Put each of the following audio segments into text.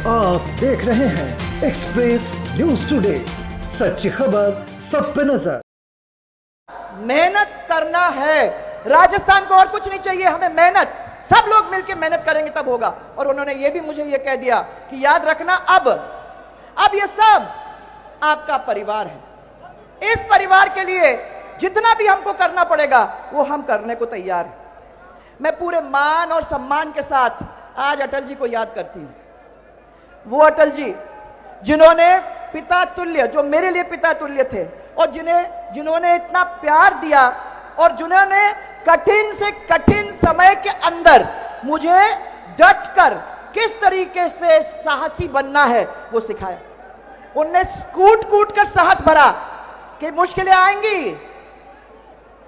आप देख रहे हैं एक्सप्रेस न्यूज टुडे, सच्ची खबर सब पे नजर। मेहनत करना है राजस्थान को, और कुछ नहीं चाहिए हमें, मेहनत। सब लोग मिलकर मेहनत करेंगे तब होगा। और उन्होंने ये भी मुझे ये कह दिया कि याद रखना अब ये सब आपका परिवार है। इस परिवार के लिए जितना भी हमको करना पड़ेगा वो हम करने को तैयार हैं। मैं पूरे मान और सम्मान के साथ आज अटल जी को याद करती हूं। वो अटल जी जिन्होंने पिता तुल्य, जो मेरे लिए पिता तुल्य थे, और जिन्होंने इतना प्यार दिया और जिन्होंने कठिन से कठिन समय के अंदर मुझे डटकर किस तरीके से साहसी बनना है वो सिखाया। उनने कूट कूट कर साहस भरा कि मुश्किलें आएंगी,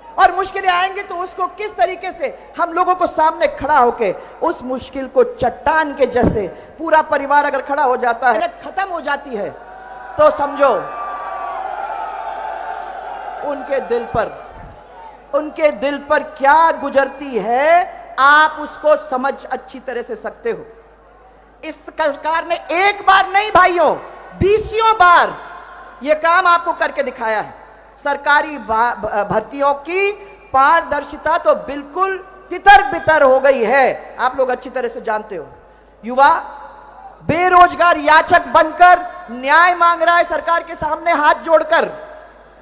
और मुश्किलें आएंगी तो उसको किस तरीके से हम लोगों को सामने खड़ा होके उस मुश्किल को चट्टान के जैसे पूरा परिवार अगर खड़ा हो जाता है, खत्म हो जाती है, तो समझो उनके दिल पर क्या गुजरती है, आप उसको समझ अच्छी तरह से सकते हो। इस सरकार ने एक बार नहीं भाइयों, 20 बार यह काम आपको करके दिखाया है। सरकारी भर्तियों की पारदर्शिता तो बिल्कुल तितर बितर हो गई है, आप लोग अच्छी तरह से जानते हो। युवा बेरोजगार याचक बनकर न्याय मांग रहा है सरकार के सामने हाथ जोड़कर,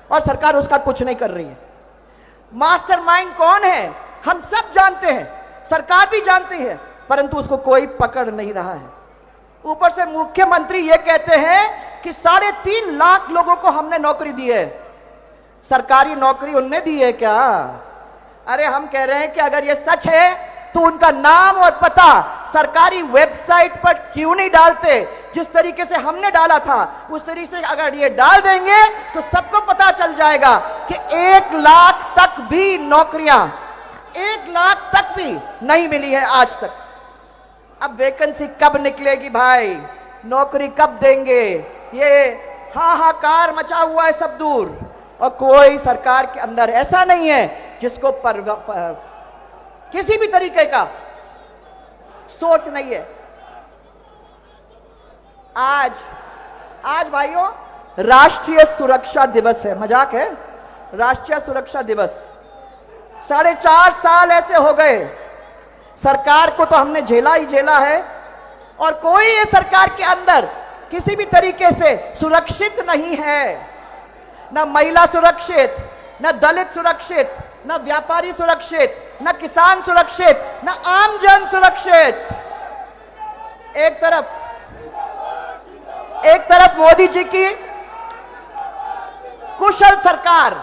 और सरकार उसका कुछ नहीं कर रही है। मास्टरमाइंड कौन है हम सब जानते हैं, सरकार भी जानती है, परंतु उसको कोई पकड़ नहीं रहा है। ऊपर से मुख्यमंत्री ये कहते हैं कि 3.5 लाख लोगों को हमने नौकरी दी है। सरकारी नौकरी उनने दी है क्या? अरे हम कह रहे हैं कि अगर ये सच है तो उनका नाम और पता सरकारी वेबसाइट पर क्यों नहीं डालते? जिस तरीके से हमने डाला था उस तरीके से अगर ये डाल देंगे तो सबको पता चल जाएगा कि 1 लाख तक भी नौकरियां 1 लाख तक भी नहीं मिली है आज तक। अब वैकेंसी कब निकलेगी भाई, नौकरी कब देंगे? ये हाहाकार मचा हुआ है सब दूर, और कोई सरकार के अंदर ऐसा नहीं है जिसको किसी भी तरीके का सोच नहीं है। आज भाइयों राष्ट्रीय सुरक्षा दिवस है, मजाक है? राष्ट्रीय सुरक्षा दिवस 4.5 साल ऐसे हो गए, सरकार को तो हमने झेला ही झेला है, और कोई ये सरकार के अंदर किसी भी तरीके से सुरक्षित नहीं है। ना महिला सुरक्षित, ना दलित सुरक्षित, ना व्यापारी सुरक्षित, ना किसान सुरक्षित, ना आम जन सुरक्षित। एक तरफ मोदी जी की कुशल सरकार,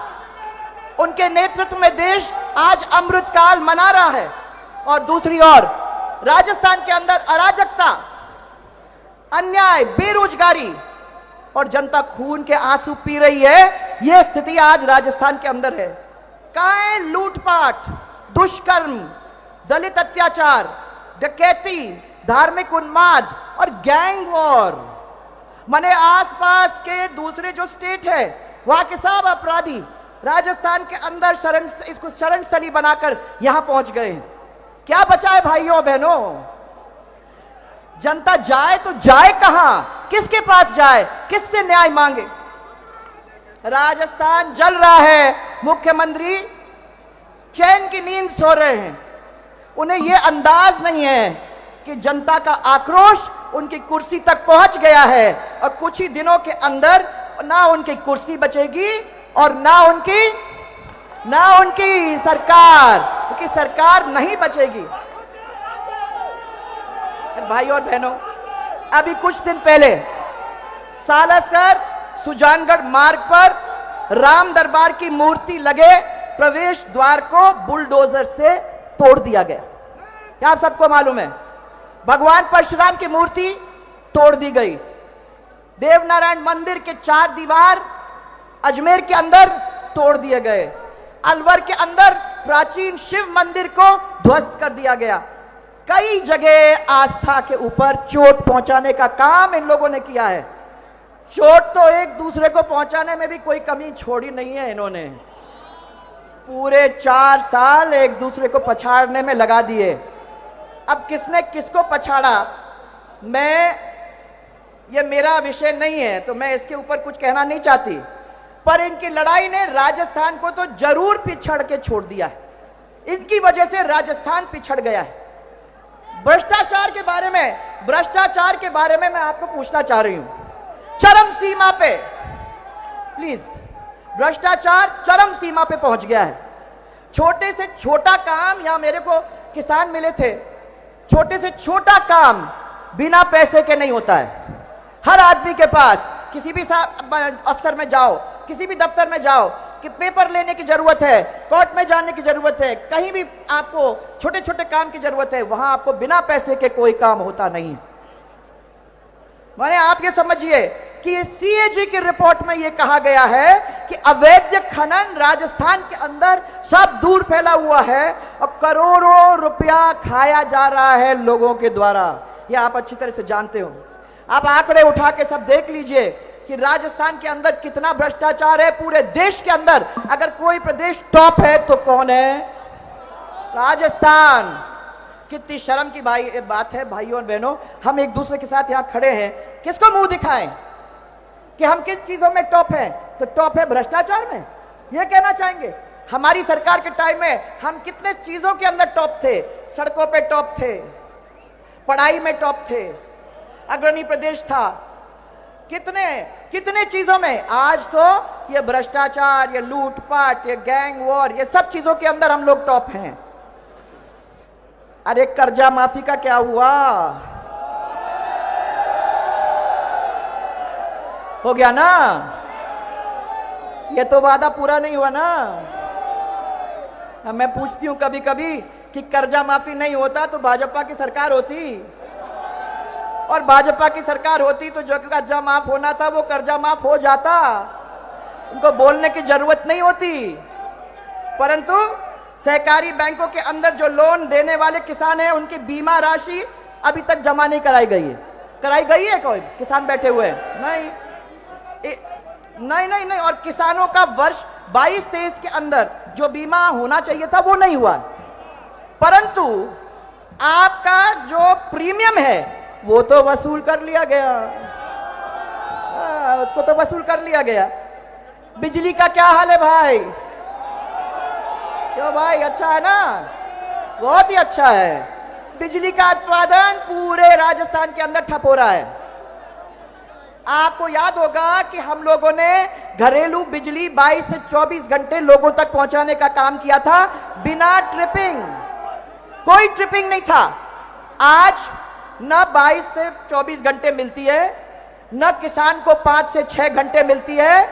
उनके नेतृत्व में देश आज अमृतकाल मना रहा है, और दूसरी ओर राजस्थान के अंदर अराजकता, अन्याय, बेरोजगारी, और जनता खून के आंसू पी रही है। यह स्थिति आज राजस्थान के अंदर है। कहां है लूटपाट, दुष्कर्म, दलित अत्याचार, डकैती, धार्मिक उन्माद और गैंग वॉर? माने आसपास के दूसरे जो स्टेट है वहां के सब अपराधी राजस्थान के अंदर इसको शरण स्थली बनाकर यहां पहुंच गए हैं। क्या बचा है भाइयों बहनों? जनता जाए तो जाए कहां, किसके पास जाए, किससे न्याय मांगे? राजस्थान जल रहा है, मुख्यमंत्री चैन की नींद सो रहे हैं। उन्हें यह अंदाज नहीं है कि जनता का आक्रोश उनकी कुर्सी तक पहुंच गया है, और कुछ ही दिनों के अंदर ना उनकी कुर्सी बचेगी और ना उनकी सरकार, उनकी सरकार नहीं बचेगी। भाई और बहनों, अभी कुछ दिन पहले सालासर सुजानगढ़ मार्ग पर राम दरबार की मूर्ति लगे प्रवेश द्वार को बुलडोजर से तोड़ दिया गया। क्या आप सबको मालूम है? भगवान परशुराम की मूर्ति तोड़ दी गई। देवनारायण मंदिर के 4 दीवार अजमेर के अंदर तोड़ दिए गए। अलवर के अंदर प्राचीन शिव मंदिर को ध्वस्त कर दिया गया। कई जगह आस्था के ऊपर चोट पहुंचाने का काम इन लोगों ने किया है। चोट तो एक दूसरे को पहुंचाने में भी कोई कमी छोड़ी नहीं है इन्होंने। पूरे 4 साल एक दूसरे को पछाड़ने में लगा दिए। अब किसने किसको पछाड़ा? मैं ये मेरा विषय नहीं है, तो मैं इसके ऊपर कुछ कहना नहीं चाहती, पर इनकी लड़ाई ने राजस्थान को तो जरूर पिछड़ के छोड़ दिया है। इनकी वजह से राजस्थान पिछड़ गया है। भ्रष्टाचार के बारे में मैं आपको पूछना चाह रही हूं। चरम सीमा पे, प्लीज, भ्रष्टाचार चरम सीमा पे पहुंच गया है। छोटे से छोटा काम, यहां मेरे को किसान मिले थे, छोटे से छोटा काम बिना पैसे के नहीं होता है। हर आदमी के पास किसी भी अफसर में जाओ, किसी भी दफ्तर में जाओ कि पेपर लेने की जरूरत है, कोर्ट में जाने की जरूरत है, कहीं भी आपको छोटे छोटे काम की जरूरत है, वहां आपको बिना पैसे के कोई काम होता नहीं है। माने आप ये समझिए कि सीएजी की रिपोर्ट में यह कहा गया है कि अवैध खनन राजस्थान के अंदर सब दूर फैला हुआ है और करोड़ों रुपया खाया जा रहा है लोगों के द्वारा। यह आप अच्छी तरह से जानते हो। आप आंकड़े उठा के सब देख लीजिए कि राजस्थान के अंदर कितना भ्रष्टाचार है। पूरे देश के अंदर अगर कोई प्रदेश टॉप है तो कौन है? राजस्थान। कितनी शर्म की बात है भाइयों और बहनों, हम एक दूसरे के साथ यहां खड़े हैं, किसको मुंह दिखाएं कि हम किस चीजों में टॉप हैं? तो टॉप है भ्रष्टाचार में, यह कहना चाहेंगे। हमारी सरकार के टाइम में हम कितने चीजों के अंदर टॉप थे? सड़कों पे टॉप थे, पढ़ाई में टॉप थे, अग्रणी प्रदेश था, कितने चीजों में। आज तो ये भ्रष्टाचार, ये लूटपाट, ये गैंग वॉर, ये सब चीजों के अंदर हम लोग टॉप हैं। अरे कर्जा माफी का क्या हुआ? हो गया ना? ये तो वादा पूरा नहीं हुआ ना। मैं पूछती हूं कभी कभी कि कर्जा माफी नहीं होता तो भाजपा की सरकार होती, और भाजपा की सरकार होती तो जो कर्जा माफ होना था वो कर्जा माफ हो जाता, उनको बोलने की जरूरत नहीं होती। परंतु सहकारी बैंकों के अंदर जो लोन देने वाले किसान हैं उनकी बीमा राशि अभी तक जमा नहीं कराई गई है। कराई गई है? कोई किसान बैठे हुए हैं? नहीं। और किसानों का वर्ष 22-23 के अंदर जो बीमा होना चाहिए था वो नहीं हुआ। परंतु आपका जो प्रीमियम है वो तो वसूल कर लिया गया। उसको तो वसूल कर लिया गया। बिजली का क्या हाल है भाई? क्यों भाई? अच्छा है ना? बहुत ही अच्छा है। बिजली का उत्पादन पूरे राजस्थान के अंदर ठप हो रहा है। आपको याद होगा कि हम लोगों ने घरेलू बिजली 22 से 24 घंटे लोगों तक पहुंचाने का काम किया था बिना ट्रिपिंग। कोई ट्रिपिंग नहीं था। आज न 22 से 24 घंटे मिलती है, न किसान को 5 से 6 घंटे मिलती है।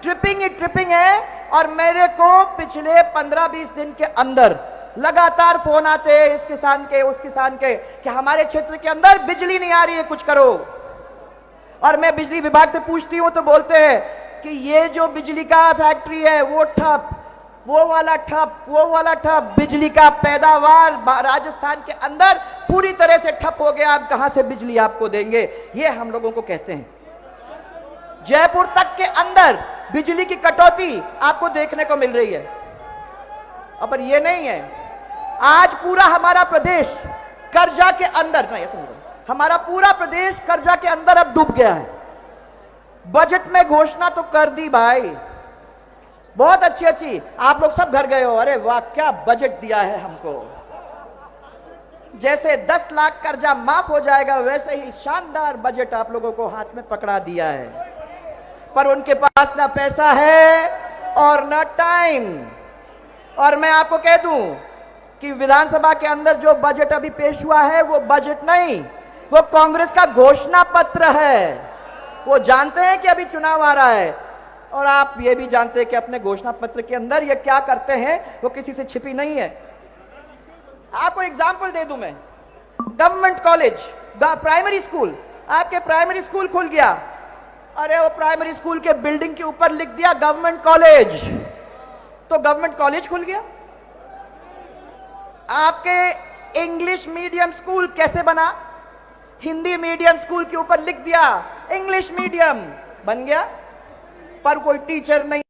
ट्रिपिंग ही ट्रिपिंग है। और मेरे को पिछले 15-20 दिन के अंदर लगातार फोन आते हैं इस किसान के, उस किसान के, कि हमारे क्षेत्र के अंदर बिजली नहीं आ रही है, कुछ करो। और मैं बिजली विभाग से पूछती हूं तो बोलते हैं कि ये जो बिजली का फैक्ट्री है वो ठप, वो वाला ठप। बिजली का पैदावार राजस्थान के अंदर पूरी तरह से ठप हो गया। अब कहां से बिजली आपको देंगे? ये हम लोगों को कहते हैं। जयपुर तक के अंदर बिजली की कटौती आपको देखने को मिल रही है। पर ये नहीं है। आज पूरा हमारा प्रदेश कर्जा के अंदर, नहीं हमारा पूरा प्रदेश कर्जा के अंदर अब डूब गया है। बजट में घोषणा तो कर दी भाई, बहुत अच्छी। आप लोग सब घर गए हो, अरे वाह क्या बजट दिया है हमको। जैसे 10 लाख कर्जा माफ हो जाएगा वैसे ही शानदार बजट आप लोगों को हाथ में पकड़ा दिया है। पर उनके पास ना पैसा है और ना टाइम। और मैं आपको कह दूं कि विधानसभा के अंदर जो बजट अभी पेश हुआ है वो बजट नहीं, वो कांग्रेस का घोषणा पत्र है। वो जानते हैं कि अभी चुनाव आ रहा है, और आप ये भी जानते हैं कि अपने घोषणा पत्र के अंदर ये क्या करते हैं वो किसी से छिपी नहीं है। आपको एग्जाम्पल दे दूं मैं। गवर्नमेंट कॉलेज, प्राइमरी स्कूल, आपके प्राइमरी स्कूल खुल गया, अरे वो प्राइमरी स्कूल के बिल्डिंग के ऊपर लिख दिया गवर्नमेंट कॉलेज, तो गवर्नमेंट कॉलेज खुल गया। आपके इंग्लिश मीडियम स्कूल कैसे बना? हिंदी मीडियम स्कूल के ऊपर लिख दिया इंग्लिश मीडियम, बन गया। पर कोई टीचर नहीं